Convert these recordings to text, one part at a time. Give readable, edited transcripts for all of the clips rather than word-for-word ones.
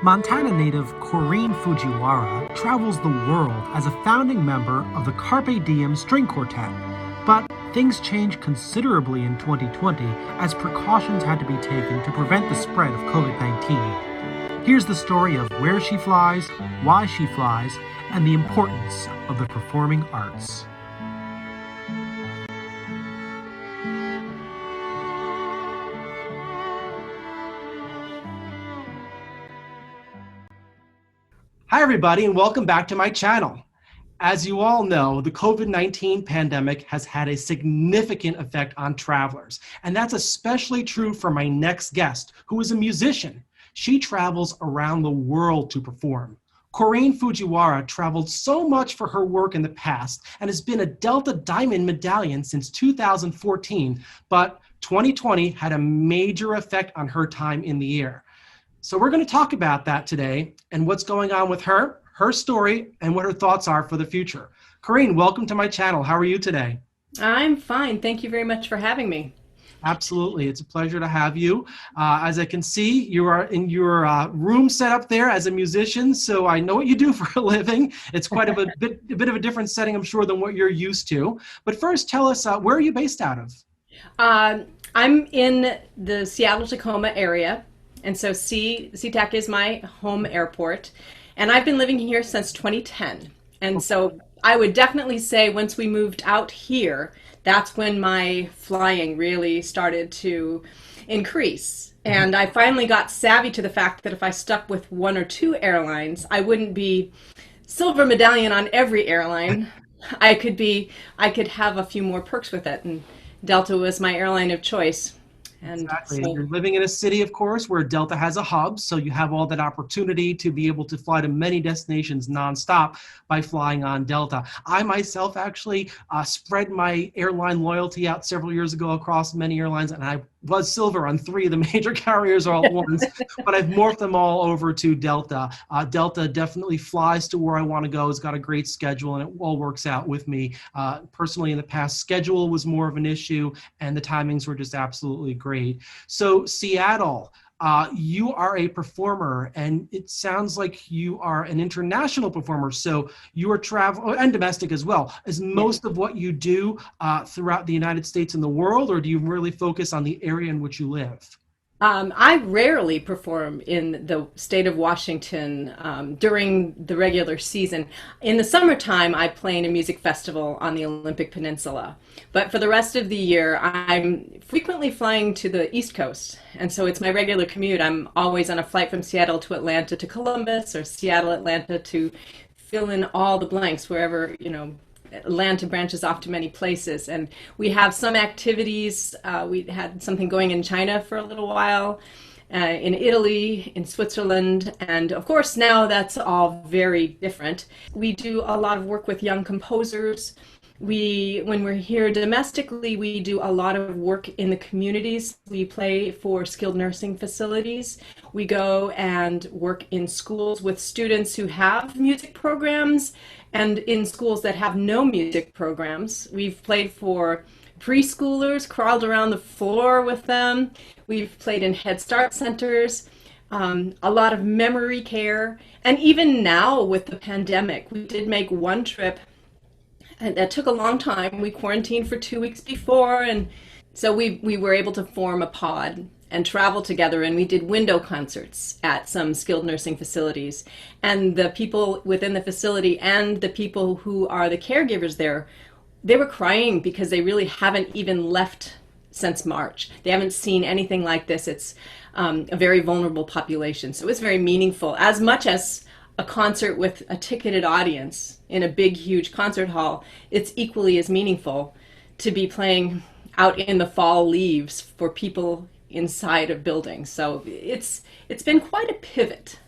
Montana native Korine Fujiwara travels the world as a founding member of the Carpe Diem String Quartet, but things changed considerably in 2020 as precautions had to be taken to prevent the spread of COVID-19. Here's the story of where she flies, why she flies, and the importance of the performing arts. Hi, everybody, and welcome back to my channel. As you all know, the COVID-19 pandemic has had a significant effect on travelers, and that's especially true for my next guest, who is a musician. She travels around the world to perform. Korine Fujiwara traveled so much for her work in the past and has been a Delta Diamond Medallion since 2014, but 2020 had a major effect on her time in the air. So we're going to talk about that today and what's going on with her story, and what her thoughts are for the future. Korine, welcome to my channel. How are you today? I'm fine. Thank you very much for having me. Absolutely. It's a pleasure to have you. As I can see, you are in your room set up there as a musician, so I know what you do for a living. It's quite a bit of a different setting, I'm sure, than what you're used to. But first, tell us, where are you based out of? I'm in the Seattle-Tacoma area, and so SeaTac is my home airport. And I've been living here since 2010. And so I would definitely say once we moved out here, that's when my flying really started to increase. And I finally got savvy to the fact that if I stuck with one or two airlines, I wouldn't be silver medallion on every airline. I could have a few more perks with it. And Delta was my airline of choice. And exactly. So, you're living in a city, of course, where Delta has a hub, so you have all that opportunity to be able to fly to many destinations nonstop by flying on Delta. I myself actually spread my airline loyalty out several years ago across many airlines, and I was silver on 3 of the major carriers all at once, but I've morphed them all over to Delta. Delta definitely flies to where I want to go. It's got a great schedule, and it all works out with me. Personally, in the past, schedule was more of an issue, and the timings were just absolutely great. So Seattle, you are a performer, and it sounds like you are an international performer. So you are travel and domestic as well. Is most of what you do throughout the United States and the world, or do you really focus on the area in which you live? I rarely perform in the state of Washington during the regular season. In the summertime, I play in a music festival on the Olympic Peninsula. But for the rest of the year, I'm frequently flying to the East Coast. And so it's my regular commute. I'm always on a flight from Seattle to Atlanta to Columbus, or Seattle, Atlanta to fill in all the blanks wherever, Atlanta branches off to many places, and we have some activities. We had something going in China for a little while, in Italy, in Switzerland, and of course now that's all very different. We do a lot of work with young composers. When we're here domestically, we do a lot of work in the communities. We play for skilled nursing facilities. We go and work in schools with students who have music programs and in schools that have no music programs. We've played for preschoolers, crawled around the floor with them. We've played in Head Start centers, a lot of memory care. And even now with the pandemic, we did make one trip. And that took a long time. We quarantined for 2 weeks before, and so we were able to form a pod and travel together, and we did window concerts at some skilled nursing facilities. And the people within the facility and the people who are the caregivers there, they were crying because they really haven't even left since March. They haven't seen anything like this. It's a very vulnerable population. So it's very meaningful, as much as a concert with a ticketed audience in a big, huge concert hall. It's equally as meaningful to be playing out in the fall leaves for people inside of buildings. So it's been quite a pivot.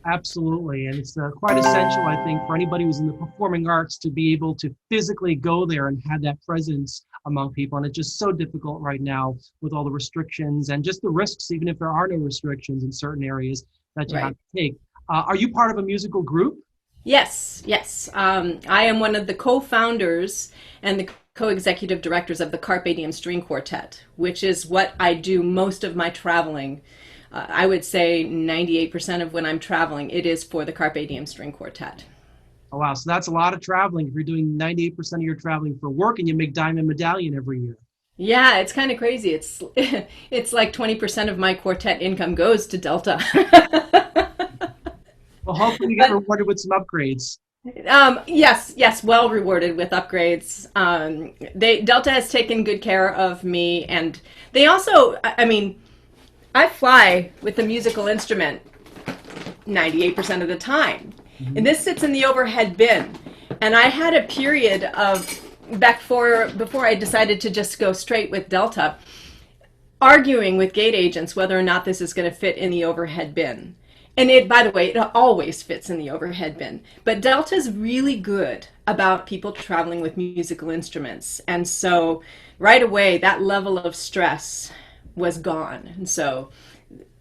Absolutely, and it's quite essential, I think, for anybody who's in the performing arts to be able to physically go there and have that presence among people. And it's just so difficult right now with all the restrictions and just the risks, even if there are no restrictions in certain areas that you have to take. Are you part of a musical group? Yes. I am one of the co-founders and the co-executive directors of the Carpe Diem String Quartet, which is what I do most of my traveling I would say 98% of when I'm traveling, it is for the Carpe Diem String Quartet. Oh, wow. So that's a lot of traveling. If you're doing 98% of your traveling for work and you make Diamond Medallion every year. Yeah, it's kind of crazy. It's it's like 20% of my quartet income goes to Delta. Well, hopefully you get But rewarded with some upgrades. yes, yes, well rewarded with upgrades. They Delta has taken good care of me, and they also, I mean, I fly with a musical instrument 98% of the time. Mhm. And this sits in the overhead bin. And I had a period of before I decided to just go straight with Delta, arguing with gate agents whether or not this is going to fit in the overhead bin. And it, by the way, it always fits in the overhead bin. But Delta's really good about people traveling with musical instruments. And so right away, that level of stress was gone. And so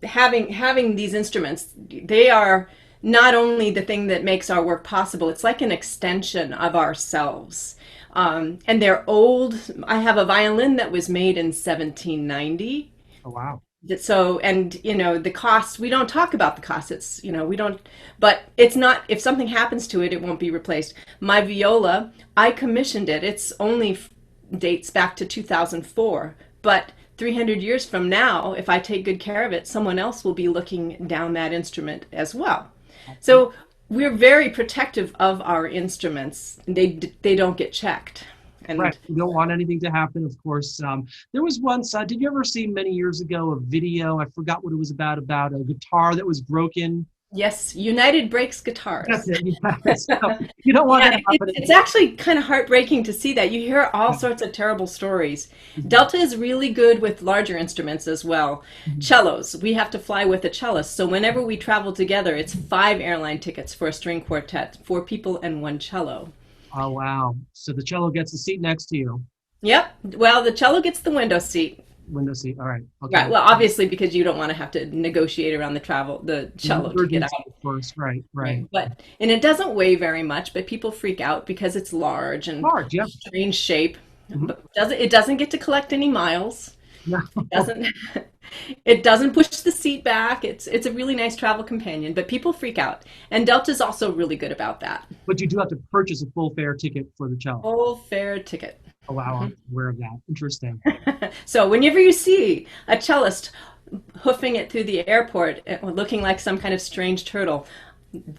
having these instruments, they are not only the thing that makes our work possible, it's like an extension of ourselves. And they're old. I have a violin that was made in 1790. Oh, wow. So, and you know, the cost, we don't talk about the cost. It's, you know, we don't, but it's not, if something happens to it, it won't be replaced. My viola, I commissioned it. It's only dates back to 2004, but 300 years from now, if I take good care of it, someone else will be looking down that instrument as well. So we're very protective of our instruments. They don't get checked. Right. And You don't want anything to happen, of course. There was once, did you ever see many years ago a video? I forgot what it was about a guitar that was broken. yes, United breaks That's guitars. it. Yeah. So you don't want Yeah, that happening. it's actually kind of heartbreaking to see that. You hear all sorts of terrible stories. Delta is really good with larger instruments as well. Mhm. Cellos, we have to fly with a cellist. So whenever we travel together, it's 5 airline tickets for a string quartet, 4 people and 1 cello. Oh, wow. So the cello gets a seat next to you. Yep. Well, the cello gets the window seat. Window seat. All right. Right. Okay. Well, obviously, because you don't want to have to negotiate around the cello to get Emergency, out. of course. Right. Right. Right. But and it doesn't weigh very much, but people freak out because it's large and Large. Yeah. strange shape. Mhm. But it doesn't get to collect any miles. No. It doesn't it doesn't push the seat back. It's a really nice travel companion, but people freak out. And Delta's also really good about that. But you do have to purchase a full fare ticket for the cello. Full fare ticket. Oh, wow. I'm aware of that. Interesting. So whenever you see a cellist hoofing it through the airport looking like some kind of strange turtle,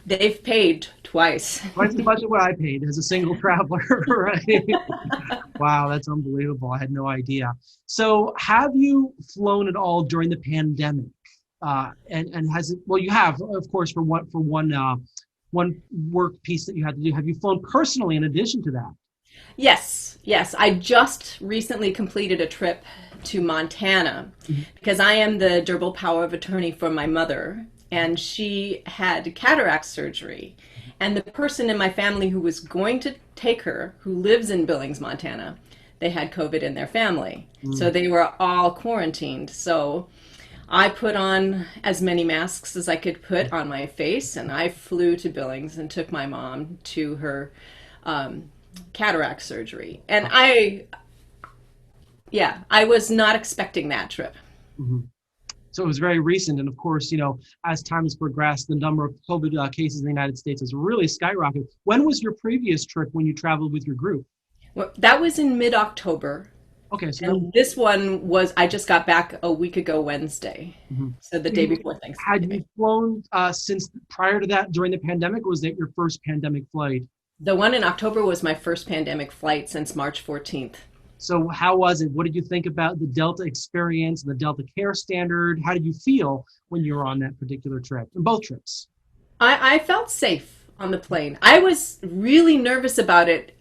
they've paid twice. Twice as much as what I paid as a single traveler, right? Wow, that's unbelievable. I had no idea. So, have you flown at all during the pandemic? And has it? Well, you have, of course, one work piece that you had to do. Have you flown personally in addition to that? Yes, yes. I just recently completed a trip to Montana Mhm. because I am the durable power of attorney for my mother, and she had cataract surgery. And the person in my family who was going to take her, who lives in Billings, Montana, they had COVID in their family. So Mm. they were all quarantined. So I put on as many masks as I could put on my face, and I flew to Billings and took my mom to her um, cataract surgery. And yeah, I was not expecting that trip. Mhm. So it was very recent, and of course, as time has progressed, the number of COVID cases in the United States has really skyrocketed. When was your previous trip when you traveled with your group? Well, that was in mid-October. Okay, so And this one was, I just got back a week ago Wednesday. mhm. So the day before Had you Thanksgiving. flown since prior to that during the pandemic, or was that your first pandemic flight? The one in October was my first pandemic flight since March 14th. So how was it? What did you think about the Delta experience and the Delta Care Standard? How did you feel when you were on that particular trip, in both trips? I felt safe on the plane. I was really nervous about it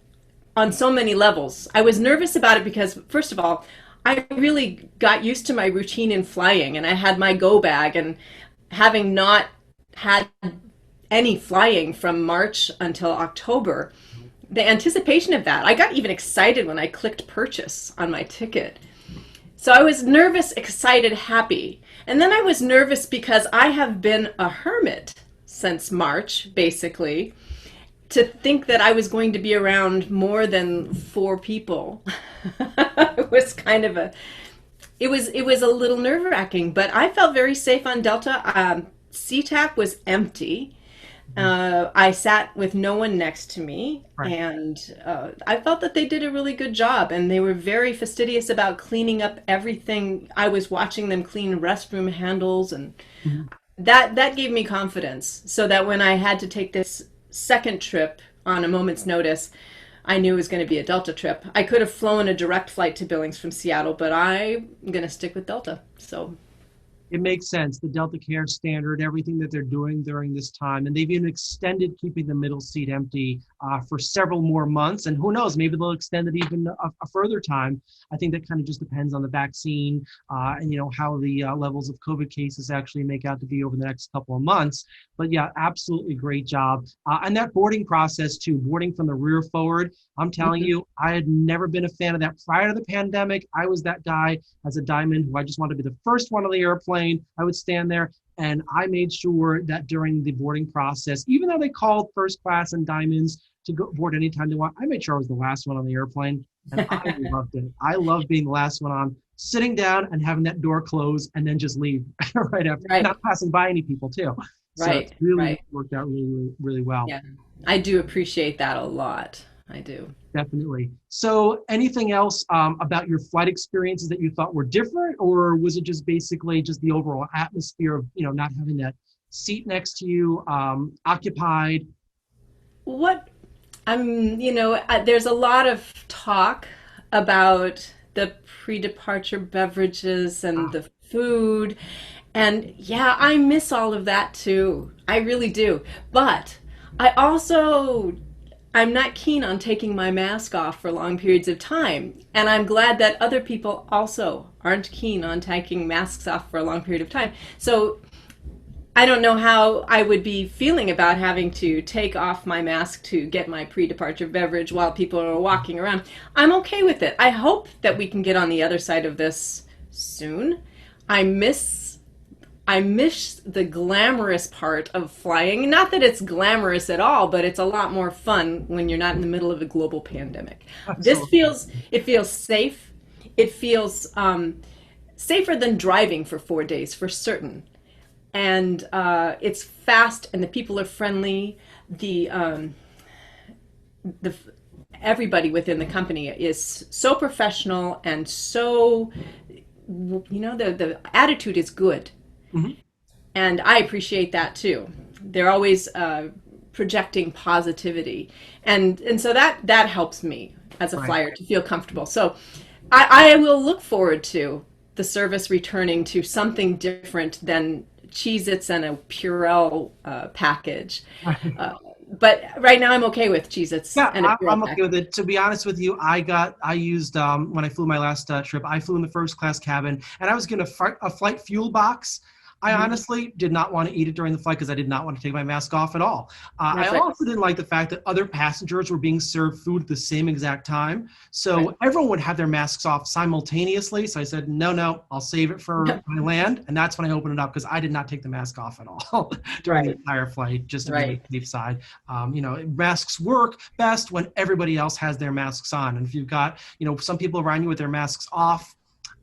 on so many levels. I was nervous about it because, first of all, I really got used to my routine in flying, and I had my go bag, and having not had any flying from March until October, the anticipation of that, I got even excited when I clicked purchase on my ticket. So I was nervous, excited, happy. And then I was nervous because I have been a hermit since March, basically. To think that I was going to be around more than 4 people was kind of it was a little nerve-wracking, but I felt very safe on Delta. SeaTac was empty. I sat with no one next to me, Right. and I felt that they did a really good job, and they were very fastidious about cleaning up everything. I was watching them clean restroom handles, and Mhm. that gave me confidence, so that when I had to take this second trip on a moment's notice, I knew it was going to be a Delta trip. I could have flown a direct flight to Billings from Seattle, but I'm going to stick with Delta. So, It makes sense. The Delta Care standard, everything that they're doing during this time, and they've even extended keeping the middle seat empty for several more months. And who knows, maybe they'll extend it even a further time. I think that kind of just depends on the vaccine and how the levels of COVID cases actually make out to be over the next couple of months. But yeah, absolutely great job. And that boarding process too, boarding from the rear forward. I'm telling mhm. you, I had never been a fan of that prior to the pandemic. I was that guy as a diamond who I just wanted to be the first one on the airplane. I would stand there and I made sure that during the boarding process, even though they called first class and diamonds to go board anytime they want, I made sure I was the last one on the airplane. And I loved it. I love being the last one on, sitting down and having that door close and then just leave right after, Right, not passing by any people too. So it's right, really right. worked out really, really, really well. Yeah, I do appreciate that a lot. I do. Definitely. So, anything else about your flight experiences that you thought were different, or was it just basically just the overall atmosphere of not having that seat next to you, occupied? What there's a lot of talk about the pre-departure beverages and Ah, the food. And yeah, I miss all of that too. I really do. But I also I'm not keen on taking my mask off for long periods of time. And I'm glad that other people also aren't keen on taking masks off for a long period of time. So I don't know how I would be feeling about having to take off my mask to get my pre-departure beverage while people are walking around. I'm okay with it. I hope that we can get on the other side of this soon. I miss I miss the glamorous part of flying. Not that it's glamorous at all, but it's a lot more fun when you're not in the middle of a global pandemic. This absolutely. feels safe. It feels safer than driving for 4 days for certain, and it's fast and the people are friendly. The everybody within the company is so professional and so the attitude is good, Mhm. and I appreciate that too. They're always projecting positivity, and so that helps me as a Right. flyer to feel comfortable. So I will look forward to the service returning to something different than Cheez-Its and a Purell package. Uh, but right now I'm okay with Cheez-Its Yeah, and a Purell I'm okay package. with it. To be honest with you, I used when I flew my last trip, I flew in the first class cabin, and I was given a flight fuel box. I Mhm. honestly did not want to eat it during the flight because I did not want to take my mask off at all. I That's right. also didn't like the fact that other passengers were being served food at the same exact time. Right. So everyone would have their masks off simultaneously. So I said, no, no, I'll save it for my land. And that's when I opened it up because I did not take the mask off at all during the Right. entire flight, just to be on Right. the safe side. Masks work best when everybody else has their masks on. And if you've got, some people around you with their masks off,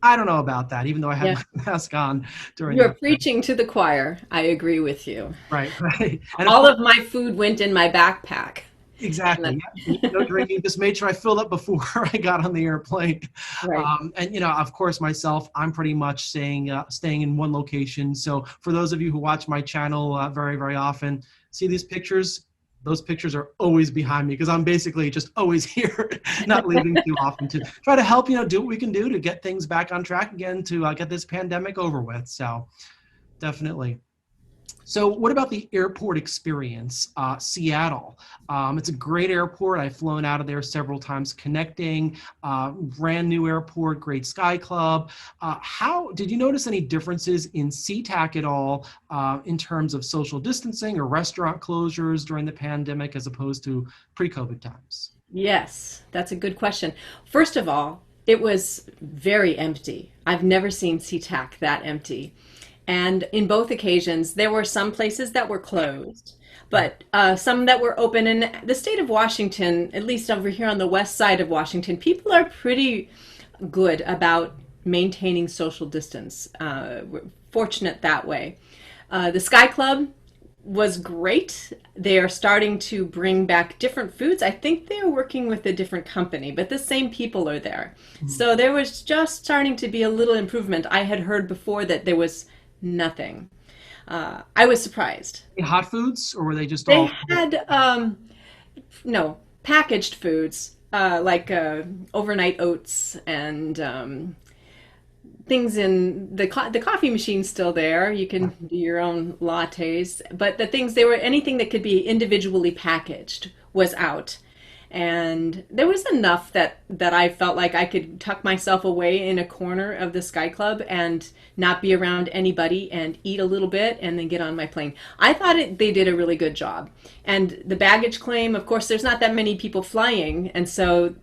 I don't know about that, even though I had Yeah. my mask on during You're that time. preaching to the choir. I agree with you. Right, right. And of All course, of my food went in my backpack. And exactly. Yeah. No drinking, just made sure I filled up before I got on the airplane. right. And of course, myself, I'm pretty much staying in one location. So for those of you who watch my channel very, very often, see these pictures? Those pictures are always behind me because I'm basically just always here, not leaving too often to try to help, do what we can do to get things back on track again to get this pandemic over with. So definitely. So, what about the airport experience? Seattle. It's a great airport. I've flown out of there several times connecting. Brand new airport, great Sky Club. How did you notice any differences in SeaTac at all in terms of social distancing or restaurant closures during the pandemic as opposed to pre COVID times? Yes, that's a good question. First of all, it was very empty. I've never seen SeaTac that empty. And in both occasions, there were some places that were closed, but some that were open. In the state of Washington, at least over here on the west side of Washington, people are pretty good about maintaining social distance. We're fortunate that way. The Sky Club was great. They are starting to bring back different foods. I think they're working with a different company, but the same people are there. So there was just starting to be a little improvement. I had heard before that there was nothing. I was surprised. Hot foods, or were they just They all? had no packaged foods like overnight oats and things in the coffee machine's still there. You can do your own lattes, but the things they were anything that could be individually packaged was out. And there was enough that I felt like I could tuck myself away in a corner of the Sky Club and not be around anybody and eat a little bit and then get on my plane. I thought they did a really good job. And the baggage claim, of course, there's not that many people flying, and so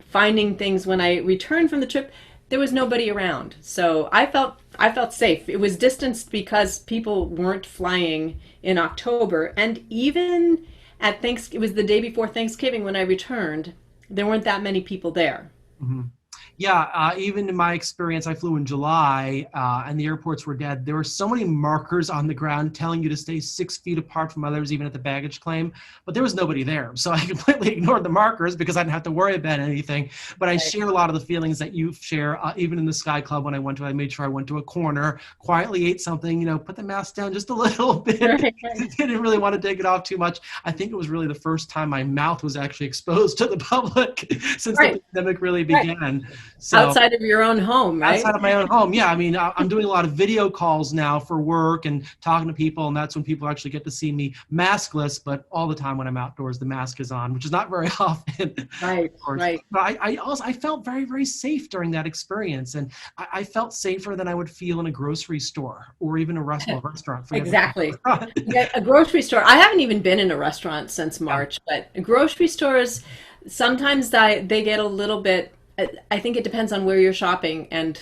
finding things when I returned from the trip, there was nobody around. So I felt safe. It was distanced because people weren't flying in October, and even at it was the day before Thanksgiving when I returned, there weren't that many people there. Mhm. Yeah, even in my experience, I flew in July and the airports were dead. There were so many markers on the ground telling you to stay 6 feet apart from others, even at the baggage claim, but there was nobody there. So I completely ignored the markers because I didn't have to worry about anything. But I Right. share a lot of the feelings that you share, even in the Sky Club when I went to, I made sure I went to a corner, quietly ate something, put the mask down just a little bit. Right, right. Didn't really want to take it off too much. I think it was really the first time my mouth was actually exposed to the public since the Right, pandemic really right. began. So Outside of your own home, right? outside of my own home, yeah. I mean, I'm doing a lot of video calls now for work and talking to people, and that's when people actually get to see me maskless. But all the time when I'm outdoors, the mask is on, which is not very often, Right, of course. right. But I felt very, very safe during that experience, and I felt safer than I would feel in a grocery store or even a restaurant. Forget Exactly. that. Yeah, a grocery store. I haven't even been in a restaurant since Yeah. March, but grocery stores sometimes they get a little bit. I think it depends on where you're shopping, and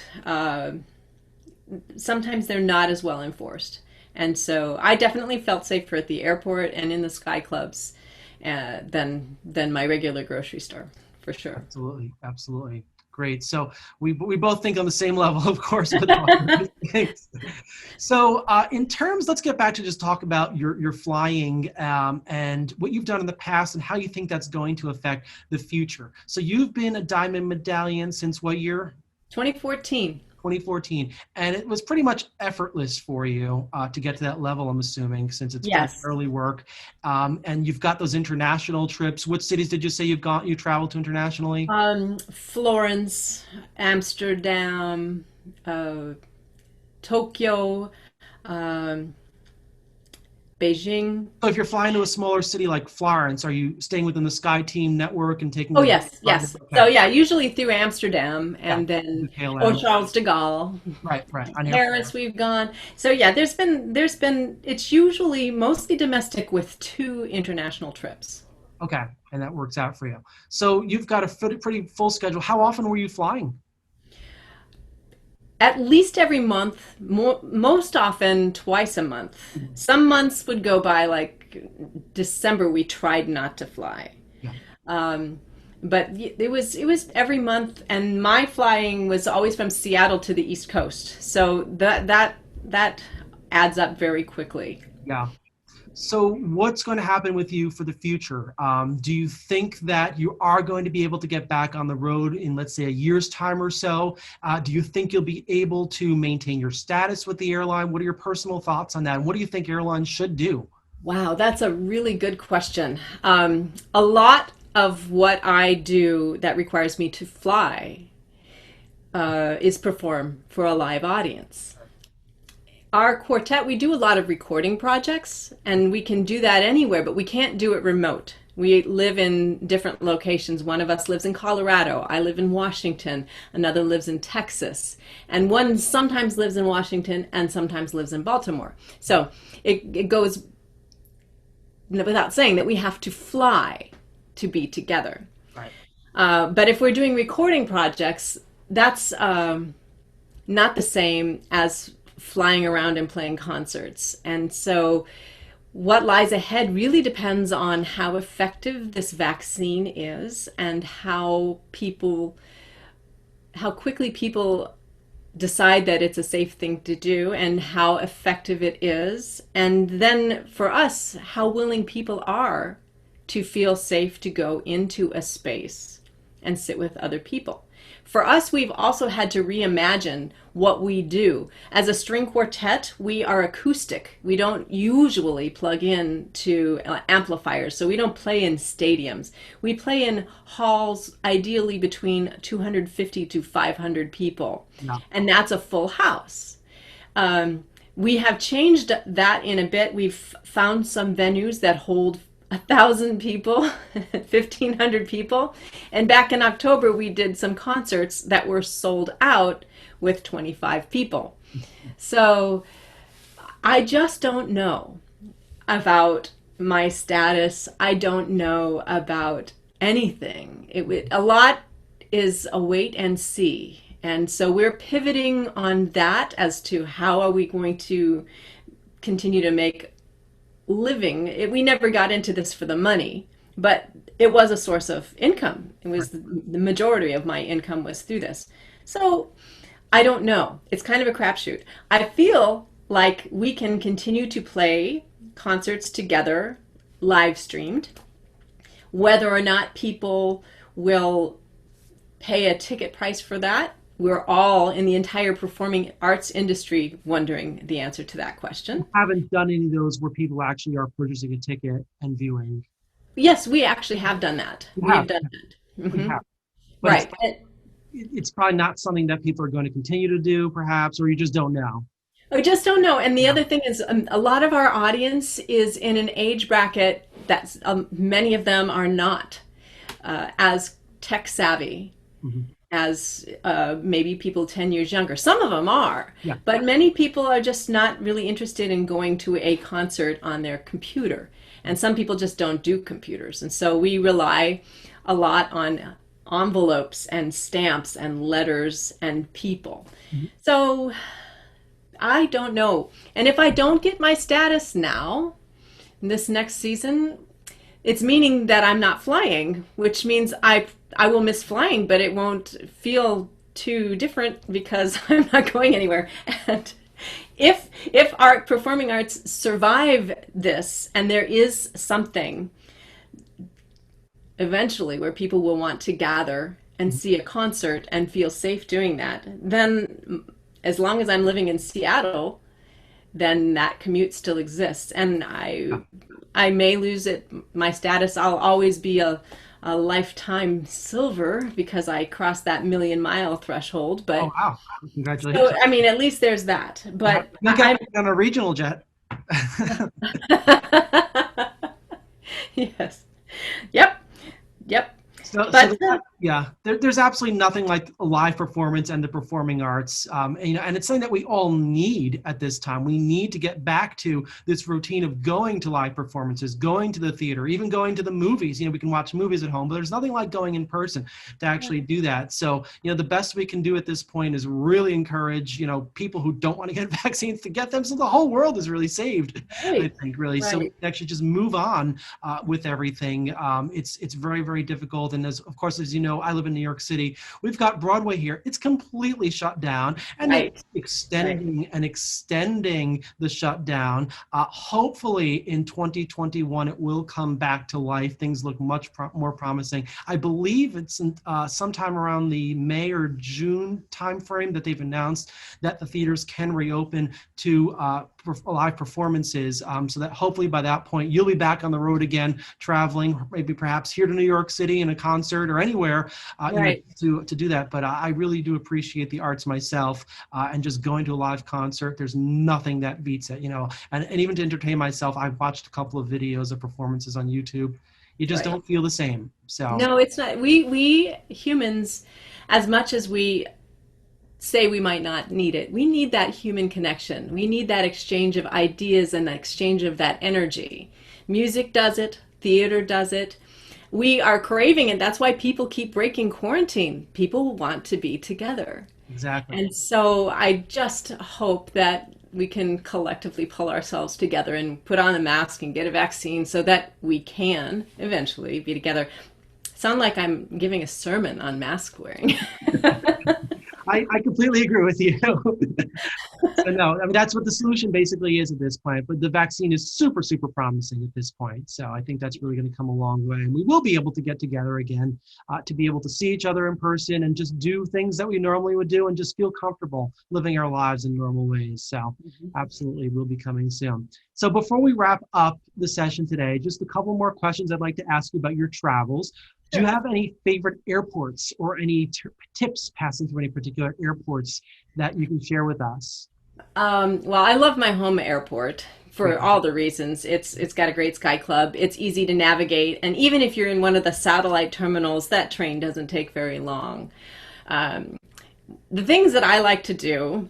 sometimes they're not as well enforced. And so I definitely felt safer at the airport and in the Sky Clubs than my regular grocery store, for sure. Absolutely, absolutely. Great. So we both think on the same level, of course, with all of these things. So in terms, let's get back to just talk about your flying and what you've done in the past and how you think that's going to affect the future. So you've been a Diamond Medallion since what year? 2014. 2014, and it was pretty much effortless for you to get to that level, I'm assuming, since it's Yes. early work. And you've got those international trips. What cities did you say you traveled to internationally? Florence, Amsterdam, Tokyo, um, Beijing. So if you're flying to a smaller city like Florence, are you staying within the Sky Team network and taking Oh, the yes, yes. So Okay. yeah, usually through Amsterdam Yeah, and the then tail or end. Charles de Gaulle. Right, on your Paris we've gone. So yeah, there's been it's usually mostly domestic with 2 international trips. Okay, and that works out for you. So you've got a pretty full schedule. How often were you flying? At least every month, most often twice a month. Some months would go by like December we tried not to fly. Yeah. Um, but it was every month, and my flying was always from Seattle to the East Coast. So that adds up very quickly. Yeah. So what's going to happen with you for the future? Do you think that you are going to be able to get back on the road in, let's say, a year's time or so? Do you think you'll be able to maintain your status with the airline? What are your personal thoughts on that? And what do you think airlines should do? Wow, that's a really good question. A lot of what I do that requires me to fly is perform for a live audience. Our quartet, we do a lot of recording projects, and we can do that anywhere, but we can't do it remote. We live in different locations. One of us lives in Colorado. I live in Washington. Another lives in Texas. And one sometimes lives in Washington and sometimes lives in Baltimore. So it goes without saying that we have to fly to be together. Right. But if we're doing recording projects, that's not the same as flying around and playing concerts. And so what lies ahead really depends on how effective this vaccine is and how people how quickly people decide that it's a safe thing to do and how effective it is. And then for us, how willing people are to feel safe to go into a space and sit with other people. For us, we've also had to reimagine what we do. As a string quartet, we are acoustic. We don't usually plug in to amplifiers, so we don't play in stadiums. We play in halls, ideally between 250 to 500 people, Yeah. and that's a full house. We have changed that in a bit. We've found some venues that hold 1,000 people, 1,500 people. And back in October, we did some concerts that were sold out with 25 people. So I just don't know about my status. I don't know about anything. A lot is a wait and see. And so we're pivoting on that as to how are we going to continue to make living. We never got into this for the money, but it was a source of income. It was the majority of my income was through this. So I don't know. It's kind of a crapshoot. I feel like we can continue to play concerts together, live streamed. Whether or not people will pay a ticket price for that, we're all in the entire performing arts industry wondering the answer to that question. I haven't done any of those where people actually are purchasing a ticket and viewing. Yes, we actually have done that. You We have have, done that. we Hmm. have. But Right. it's probably not something that people are going to continue to do, perhaps, or you just don't know. We just don't know. And the Yeah. other thing is, a lot of our audience is in an age bracket that many of them are not as tech savvy Mhm. as maybe people 10 years younger. Some of them are, Yeah. but many people are just not really interested in going to a concert on their computer. And some people just don't do computers. And so we rely a lot on envelopes and stamps and letters and people. Mhm. So I don't know. And if I don't get my status now, this next season, it's meaning that I'm not flying, which means I will miss flying, but it won't feel too different because I'm not going anywhere. And if our performing arts survive this, and there is something eventually where people will want to gather and see a concert and feel safe doing that, then as long as I'm living in Seattle, then that commute still exists. And I may lose it, my status. I'll always be a lifetime silver because I crossed that 1,000,000-mile threshold. Oh, But wow. so, Congratulations. I mean, at least there's that. But You'll get on a regional jet. yes, yep, yep. So But yeah, there's absolutely nothing like a live performance and the performing arts, and it's something that we all need at this time. We need to get back to this routine of going to live performances, going to the theater, even going to the movies. We can watch movies at home, but there's nothing like going in person to actually do that. So, the best we can do at this point is really encourage, people who don't want to get vaccines to get them, so the whole world is really saved. I right, think really, so we right, can actually just move on with everything. It's very, very difficult, and of course, as you know, I live in New York City. We've got Broadway here. It's completely shut down, and they're right, right. extending and extending the shutdown. Hopefully, in 2021, it will come back to life. Things look much more promising. I believe it's sometime around the May or June timeframe that they've announced that the theaters can reopen to live performances, so that hopefully by that point you'll be back on the road again, traveling, maybe perhaps here to New York City in a concert or anywhere, Right. to do that. But I really do appreciate the arts myself, and just going to a live concert. There's nothing that beats it, and even to entertain myself, I've watched a couple of videos of performances on YouTube. You just Right. don't feel the same. So No, it's not. We humans, as much as we say we might not need it, we need that human connection. We need that exchange of ideas and the exchange of that energy. Music does it, theater does it. We are craving it. That's why people keep breaking quarantine. People want to be together. exactly. And so I just hope that we can collectively pull ourselves together and put on a mask and get a vaccine so that we can eventually be together. Sound like I'm giving a sermon on mask wearing. I completely agree with you. So no, I mean, that's what the solution basically is at this point. But the vaccine is super, super promising at this point. So I think that's really going to come a long way. And we will be able to get together again, to be able to see each other in person and just do things that we normally would do and just feel comfortable living our lives in normal ways. So absolutely, we'll be coming soon. So before we wrap up the session today, just a couple more questions I'd like to ask you about your travels. Do you have any favorite airports or any tips passing through any particular airports that you can share with us? Well, I love my home airport for all the reasons. It's got a great sky club. It's easy to navigate, and even if you're in one of the satellite terminals, that train doesn't take very long. The things that I like to do,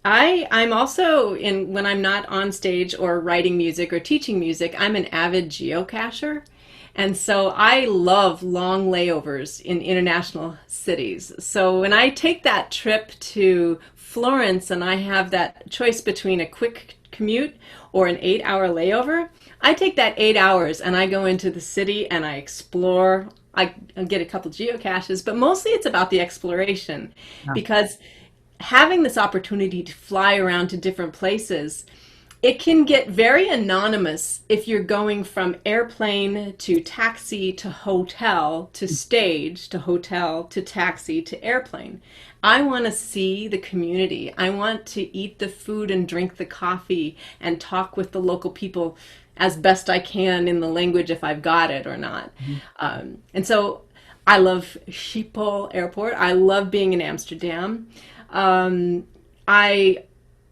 I'm also in when I'm not on stage or writing music or teaching music, I'm an avid geocacher. And so I love long layovers in international cities. So when I take that trip to Florence and I have that choice between a quick commute or an 8-hour layover, I take that 8 hours and I go into the city and I explore. I get a couple geocaches, but mostly it's about the exploration because having this opportunity to fly around to different places, it can get very anonymous if you're going from airplane to taxi to hotel to stage to hotel to taxi to airplane. I want to see the community. I want to eat the food and drink the coffee and talk with the local people as best I can in the language if I've got it or not. And so I love Schiphol Airport. I love being in Amsterdam.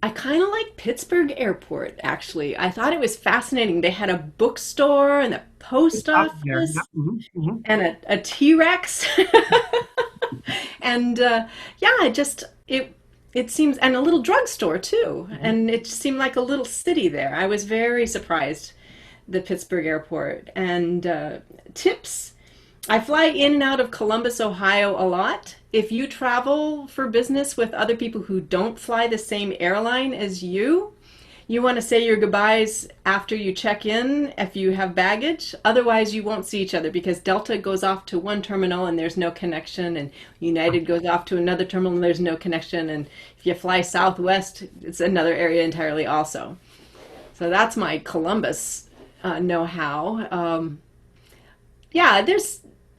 I kind of like Pittsburgh Airport, actually. I thought it was fascinating. They had a bookstore and a post office and a T-Rex. And it seems, and a little drugstore too. And it seemed like a little city there. I was very surprised, the Pittsburgh Airport. And tips. I fly in and out of Columbus, Ohio a lot. If you travel for business with other people who don't fly the same airline as you want to say your goodbyes after you check in if you have baggage. Otherwise, you won't see each other because Delta goes off to one terminal and there's no connection, and United goes off to another terminal and there's no connection. And if you fly Southwest, it's another area entirely also. So that's my Columbus know-how.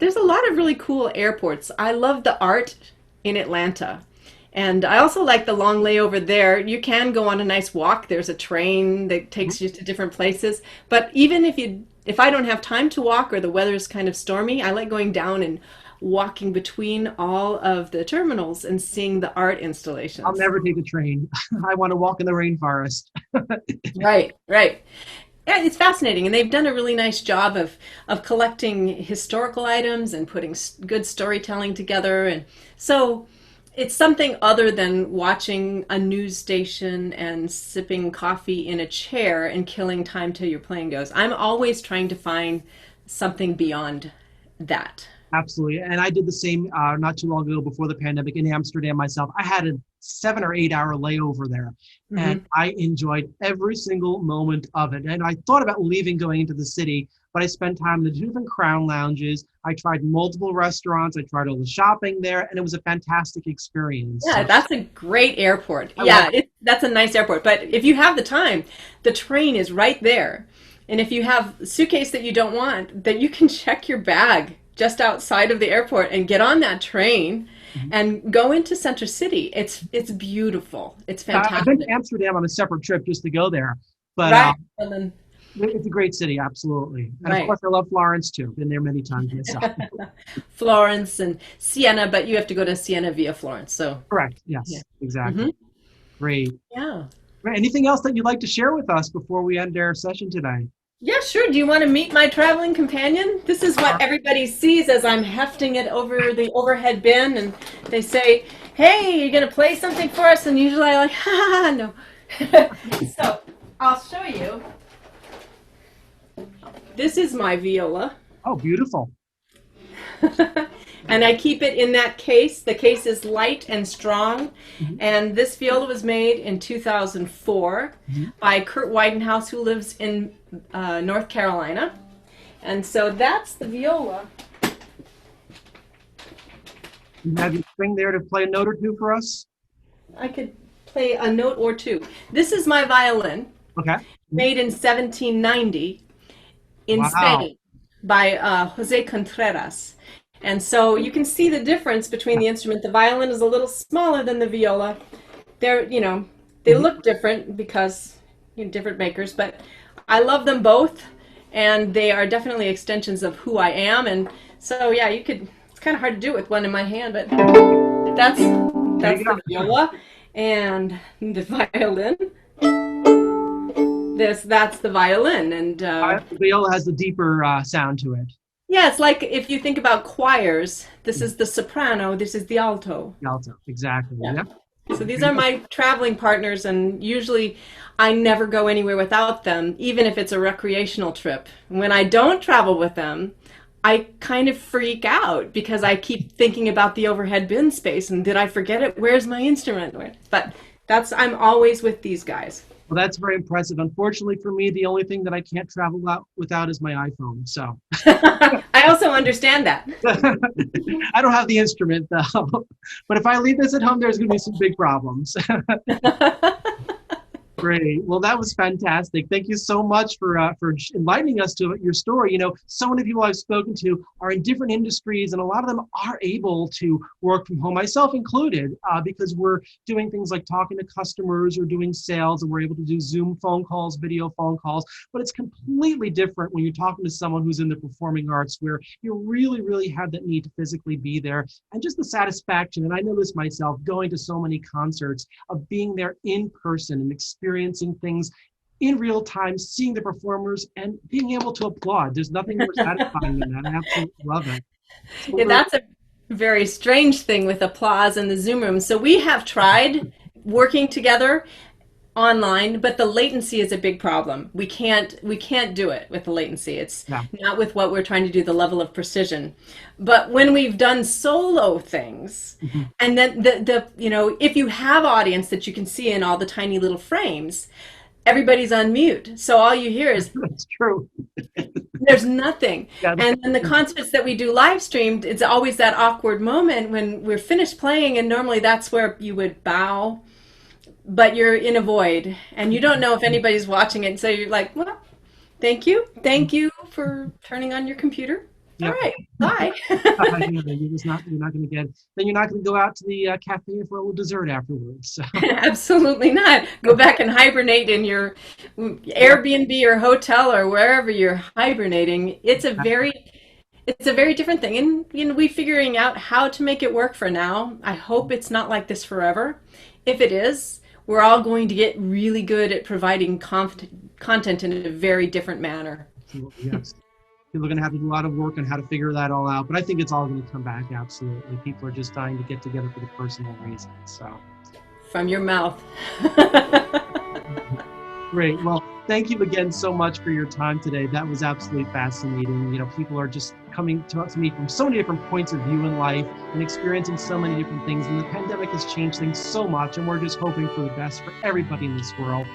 There's a lot of really cool airports. I love the art in Atlanta. And I also like the long layover there. You can go on a nice walk. There's a train that takes you to different places. But even if I don't have time to walk or the weather's kind of stormy, I like going down and walking between all of the terminals and seeing the art installations. I'll never take a train. I want to walk in the rainforest. Right. Yeah, it's fascinating, and they've done a really nice job of collecting historical items and putting good storytelling together. And so it's something other than watching a news station and sipping coffee in a chair and killing time till your plane goes. I'm always trying to find something beyond that. Absolutely. And I did the same not too long ago before the pandemic in Amsterdam myself. I had a 7 or 8 hour layover there, and I enjoyed every single moment of it. And I thought about leaving, going into the city, but I spent time in the different crown lounges. I tried multiple restaurants. I tried all the shopping there, and it was a fantastic experience. Yeah, that's a great airport. That's a nice airport. But if you have the time, the train is right there. And if you have a suitcase that you don't want, that you can check your bag just outside of the airport and get on that train and go into Center City. It's beautiful. It's fantastic. I've been to Amsterdam on a separate trip just to go there, but it's a great city, absolutely. And of course, I love Florence too. Been there many times myself. Florence and Siena, but you have to go to Siena via Florence. So correct. Yes, exactly. Great. Yeah. Anything else that you'd like to share with us before we end our session today? Yeah, sure. Do you want to meet my traveling companion? This is what everybody sees as I'm hefting it over the overhead bin, and they say, "Hey, you're going to play something for us?" And usually I'm like, "Ha, no." So I'll show you. This is my viola. Oh, beautiful. And I keep it in that case. The case is light and strong. And this viola was made in 2004 by Kurt Weidenhouse, who lives in North Carolina. And so that's the viola. You have your string there to play a note or two for us? I could play a note or two. This is my violin, Okay. made in 1790 in Wow. Spain by Jose Contreras. And so you can see the difference between the instrument. The violin is a little smaller than the viola. They're, they Mhm. look different because different makers, but I love them both, and they are definitely extensions of who I am. And so, yeah, it's kind of hard to do it with one in my hand, but that's There that's you go. the viola and the violin. That's the violin, and The viola has a deeper sound to it. yeah, it's like if you think about choirs, this is the soprano, this is the alto. The alto, exactly. Yeah. Yep. So these Very are good. my traveling partners, and usually I never go anywhere without them, even if it's a recreational trip. When I don't travel with them, I kind of freak out because I keep thinking about the overhead bin space and did I forget it? Where's my instrument? But I'm always with these guys. Well, that's very impressive. Unfortunately for me, the only thing that I can't travel out without is my iPhone. So I also understand that. I don't have the instrument though. But if I leave this at home, there's going to be some big problems. Great. Well, that was fantastic. Thank you so much for enlightening us to your story. So many people I've spoken to are in different industries, and a lot of them are able to work from home, myself included, because we're doing things like talking to customers or doing sales, and we're able to do Zoom phone calls, video phone calls. But it's completely different when you're talking to someone who's in the performing arts, where you really, really have that need to physically be there, and just the satisfaction. And I know this myself, going to so many concerts, of being there in person and experiencing things in real time, seeing the performers and being able to applaud. There's nothing more satisfying than that. I absolutely love it. So Yeah, that's a very strange thing with applause in the Zoom room. So we have tried working together online, but the latency is a big problem. We can't do it with the latency. It's yeah. not with what we're trying to do, the level of precision. But when we've done solo things, Mhm. and then if you have audience that you can see in all the tiny little frames, everybody's on mute. So all you hear is That's true. there's nothing. Yeah. And then the concerts that we do live streamed, it's always that awkward moment when we're finished playing, and normally that's where you would bow, but you're in a void and you don't know if anybody's watching it. So you're like, well, thank you. Thank you for turning on your computer. All Yep. right, bye. You're not going to get, then you're not going to go out to the cafe for a little dessert afterwards. So, Absolutely not. Go back and hibernate in your Airbnb or hotel or wherever you're hibernating. It's a very different thing. And we're figuring out how to make it work for now. I hope it's not like this forever. If it is, we're all going to get really good at providing content in a very different manner. absolutely, yes. People are going to have to do a lot of work on how to figure that all out, but I think it's all going to come back. Absolutely. People are just dying to get together for the personal reasons. So From your mouth. great. Well, thank you again so much for your time today. That was absolutely fascinating. People are just coming to me from so many different points of view in life and experiencing so many different things. And the pandemic has changed things so much. And we're just hoping for the best for everybody in this world,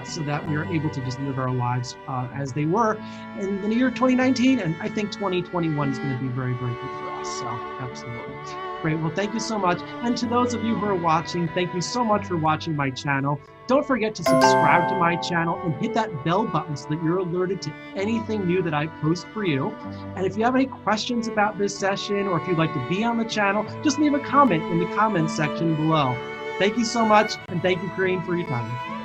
so that we are able to just live our lives as they were in the year 2019. And I think 2021 is going to be very, very good for us. So absolutely. Great. Well, thank you so much. And to those of you who are watching, thank you so much for watching my channel. Don't forget to subscribe to my channel and hit that bell button so that you're alerted to anything new that I post for you. And if you have any questions about this session, or if you'd like to be on the channel, just leave a comment in the comments section below. Thank you so much, and thank you, Korine, for your time.